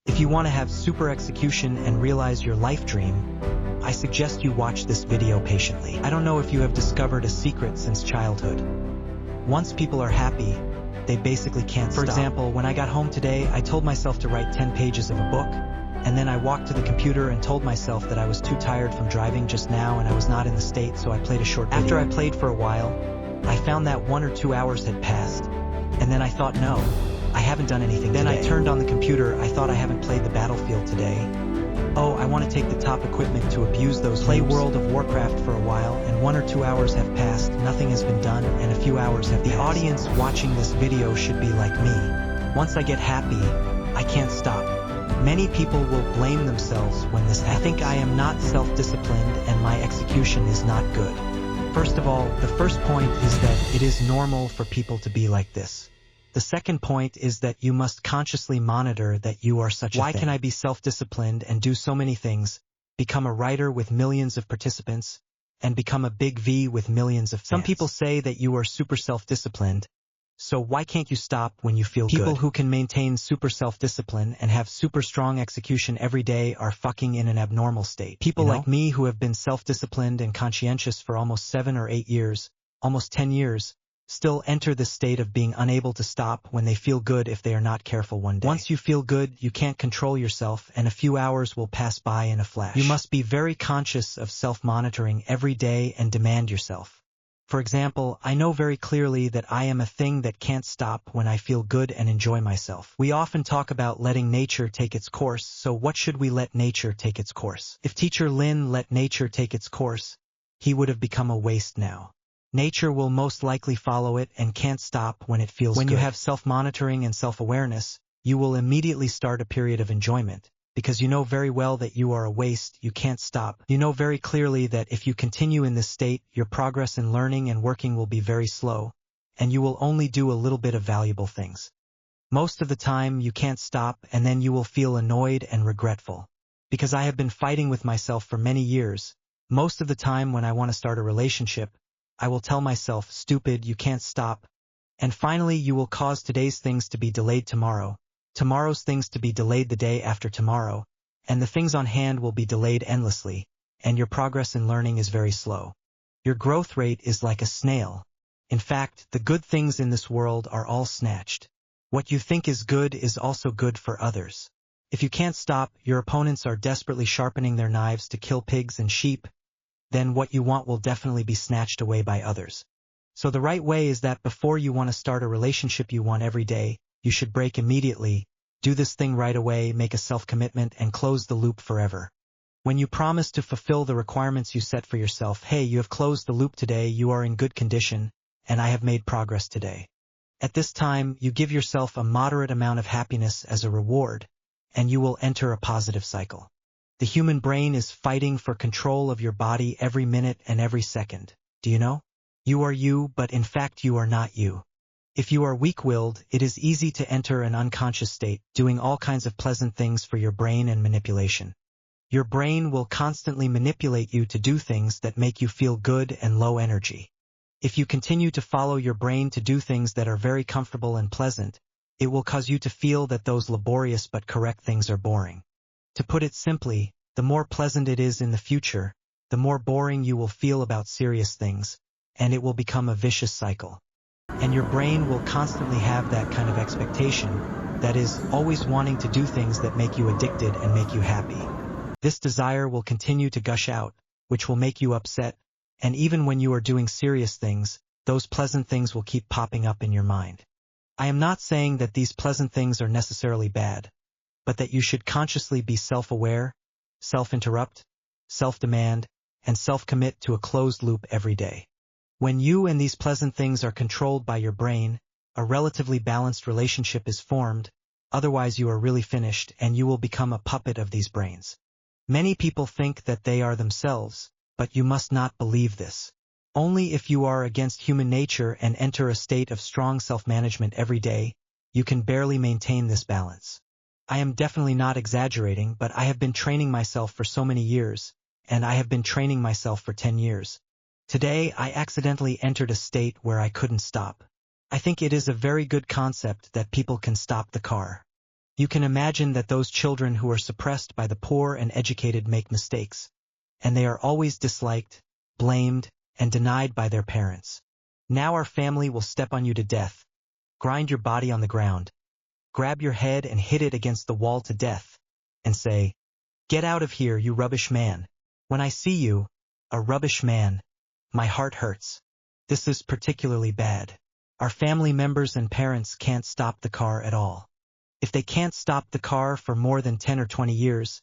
If you want to have super execution and realize your life dream, I suggest you watch this video patiently. I don't know if you have discovered a secret since childhood. Once people are happy, they basically can't stop. For example, when I got home today, I told myself to write 10 pages of a book, and then I walked to the computer and told myself that I was too tired from driving just now and I was not in the state, so I played a short video. After I played for a while, I found that 1 or 2 hours had passed, and then I thought, no, I haven't done anything today. Then I turned on the computer, I thought I haven't played the Battlefield today. Oh, I want to take the top equipment to abuse those. Play World of Warcraft for a while, and 1 or 2 hours have passed, nothing has been done, and a few hours have passed. The audience watching this video should be like me. Once I get happy, I can't stop. Many people will blame themselves when this happens. I think I am not self-disciplined and my execution is not good. First of all, the first point is that it is normal for people to be like this. The second point is that you must consciously monitor that you are such a thing. Why can I be self-disciplined and do so many things, become a writer with millions of participants, and become a big V with millions of fans? Some people say that you are super self-disciplined, so why can't you stop when you feel good? People who can maintain super self-discipline and have super strong execution every day are fucking in an abnormal state. People like me who have been self-disciplined and conscientious for almost 7 or 8 years, almost 10 years, still enter this state of being unable to stop when they feel good if they are not careful one day. Once you feel good, you can't control yourself and a few hours will pass by in a flash. You must be very conscious of self-monitoring every day and demand yourself. For example, I know very clearly that I am a thing that can't stop when I feel good and enjoy myself. We often talk about letting nature take its course, so what should we let nature take its course? If Teacher Lin let nature take its course, he would have become a waste now. Nature will most likely follow it and can't stop when it feels good. When you have self-monitoring and self-awareness, you will immediately start a period of enjoyment. Because you know very well that you are a waste, you can't stop. You know very clearly that if you continue in this state, your progress in learning and working will be very slow, and you will only do a little bit of valuable things. Most of the time, you can't stop, and then you will feel annoyed and regretful. Because I have been fighting with myself for many years, most of the time when I want to start a relationship, I will tell myself, stupid, you can't stop. And finally, you will cause today's things to be delayed tomorrow. Tomorrow's things to be delayed the day after tomorrow, and the things on hand will be delayed endlessly, and your progress in learning is very slow. Your growth rate is like a snail. In fact, the good things in this world are all snatched. What you think is good is also good for others. If you can't stop, your opponents are desperately sharpening their knives to kill pigs and sheep, then what you want will definitely be snatched away by others. So the right way is that before you want to start a relationship you want every day, you should break immediately, do this thing right away, make a self-commitment, and close the loop forever. When you promise to fulfill the requirements you set for yourself, hey, you have closed the loop today, you are in good condition, and I have made progress today. At this time, you give yourself a moderate amount of happiness as a reward, and you will enter a positive cycle. The human brain is fighting for control of your body every minute and every second. Do you know? You are you, but in fact you are not you. If you are weak-willed, it is easy to enter an unconscious state, doing all kinds of pleasant things for your brain and manipulation. Your brain will constantly manipulate you to do things that make you feel good and low energy. If you continue to follow your brain to do things that are very comfortable and pleasant, it will cause you to feel that those laborious but correct things are boring. To put it simply, the more pleasant it is in the future, the more boring you will feel about serious things, and it will become a vicious cycle. And your brain will constantly have that kind of expectation, that is, always wanting to do things that make you addicted and make you happy. This desire will continue to gush out, which will make you upset, and even when you are doing serious things, those pleasant things will keep popping up in your mind. I am not saying that these pleasant things are necessarily bad, but that you should consciously be self-aware, self-interrupt, self-demand, and self-commit to a closed loop every day. When you and these pleasant things are controlled by your brain, a relatively balanced relationship is formed, otherwise you are really finished and you will become a puppet of these brains. Many people think that they are themselves, but you must not believe this. Only if you are against human nature and enter a state of strong self-management every day, you can barely maintain this balance. I am definitely not exaggerating, but I have been training myself for so many years, and I have been training myself for 10 years. Today, I accidentally entered a state where I couldn't stop. I think it is a very good concept that people can stop the car. You can imagine that those children who are suppressed by the poor and educated make mistakes, and they are always disliked, blamed, and denied by their parents. Now our family will step on you to death, grind your body on the ground, grab your head and hit it against the wall to death, and say, "Get out of here, you rubbish man." When I see you, a rubbish man, my heart hurts. This is particularly bad. Our family members and parents can't stop the car at all. If they can't stop the car for more than 10 or 20 years,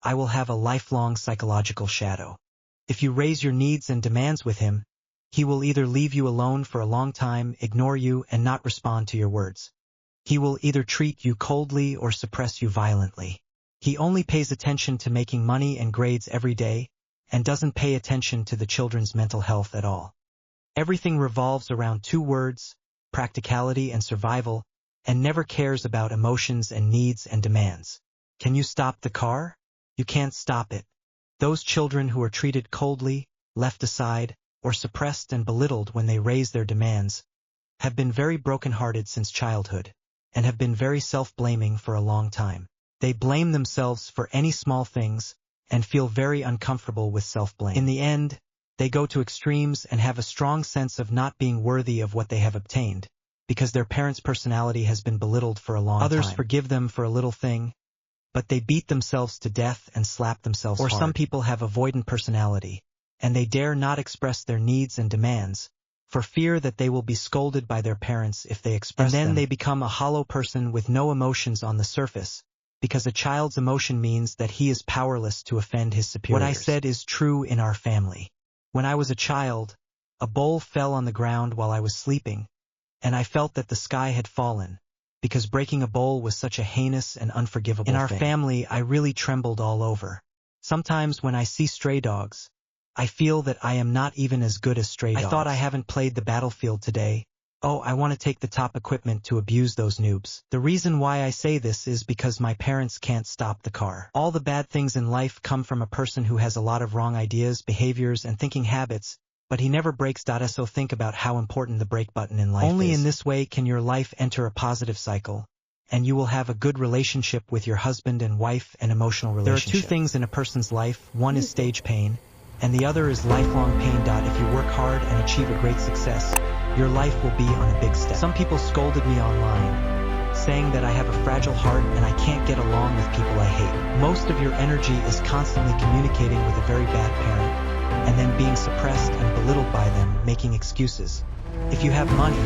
I will have a lifelong psychological shadow. If you raise your needs and demands with him, he will either leave you alone for a long time, ignore you, and not respond to your words. He will either treat you coldly or suppress you violently. He only pays attention to making money and grades every day, and doesn't pay attention to the children's mental health at all. Everything revolves around two words, practicality and survival, and never cares about emotions and needs and demands. Can you stop the car? You can't stop it. Those children who are treated coldly, left aside, or suppressed and belittled when they raise their demands, have been very broken-hearted since childhood, and have been very self-blaming for a long time. They blame themselves for any small things, and feel very uncomfortable with self-blame. In the end, they go to extremes and have a strong sense of not being worthy of what they have obtained, because their parents' personality has been belittled for a long time. Others forgive them for a little thing, but they beat themselves to death and slap themselves hard. Or some people have avoidant personality, and they dare not express their needs and demands, for fear that they will be scolded by their parents if they express them. And then they become a hollow person with no emotions on the surface, because a child's emotion means that he is powerless to offend his superiors. What I said is true in our family. When I was a child, a bowl fell on the ground while I was sleeping, and I felt that the sky had fallen, because breaking a bowl was such a heinous and unforgivable thing. In our family, I really trembled all over. Sometimes when I see stray dogs, I feel that I am not even as good as stray dogs. I thought I haven't played the battlefield today. Oh, I want to take the top equipment to abuse those noobs. The reason why I say this is because my parents can't stop the car. All the bad things in life come from a person who has a lot of wrong ideas, behaviors, and thinking habits, but he never breaks. So think about how important the brake button in life is. Only in this way can your life enter a positive cycle, and you will have a good relationship with your husband and wife and emotional relationship. There are two things in a person's life. One is stage pain, and the other is lifelong pain. If you work hard and achieve a great success, your life will be on a big step. Some people scolded me online, saying that I have a fragile heart and I can't get along with people I hate. Most of your energy is constantly communicating with a very bad parent, and then being suppressed and belittled by them, making excuses. If you have money,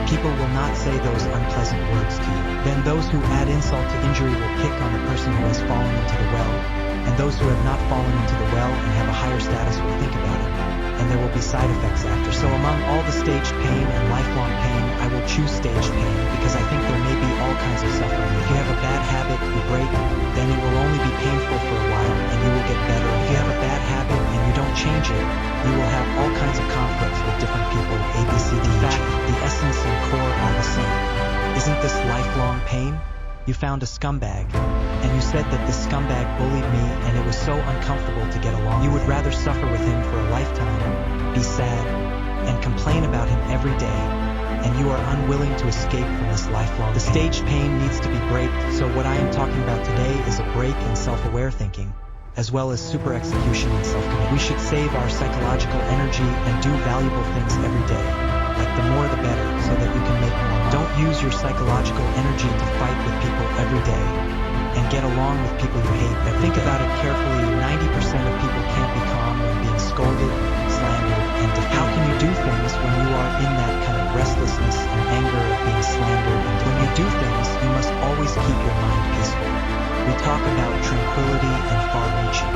people will not say those unpleasant words to you. Then those who add insult to injury will pick on the person who has fallen into the well, and those who have not fallen into the well and have a higher status will think about it, and there will be side effects after. So among all the staged pain and lifelong pain, I will choose staged pain because I think there may be all kinds of suffering. If you have a bad habit you break, then it will only be painful for a while and you will get better. If you have a bad habit and you don't change it, you will have all kinds of conflicts with different people. A, B, C, D, E. In fact, the essence and core are the same. Isn't this lifelong pain? You found a scumbag, and you said that this scumbag bullied me and it was so uncomfortable to get along. You would rather suffer with him for a lifetime, be sad, and complain about him every day, and you are unwilling to escape from this lifelong pain. The staged pain needs to be braked, so what I am talking about today is a break in self-aware thinking, as well as super execution and self-commitment. We should save our psychological energy and do valuable things every day, like the more the better, so that you can make more. Don't use your psychological energy to fight with people every day and get along with people you hate. But think about it carefully. 90% of people can't be calm when being scolded, slandered, and defeated. How can you do things when you are in that kind of restlessness and anger of being slandered and defeated? When you do things, you must always keep your mind peaceful. We talk about tranquility and far-reaching.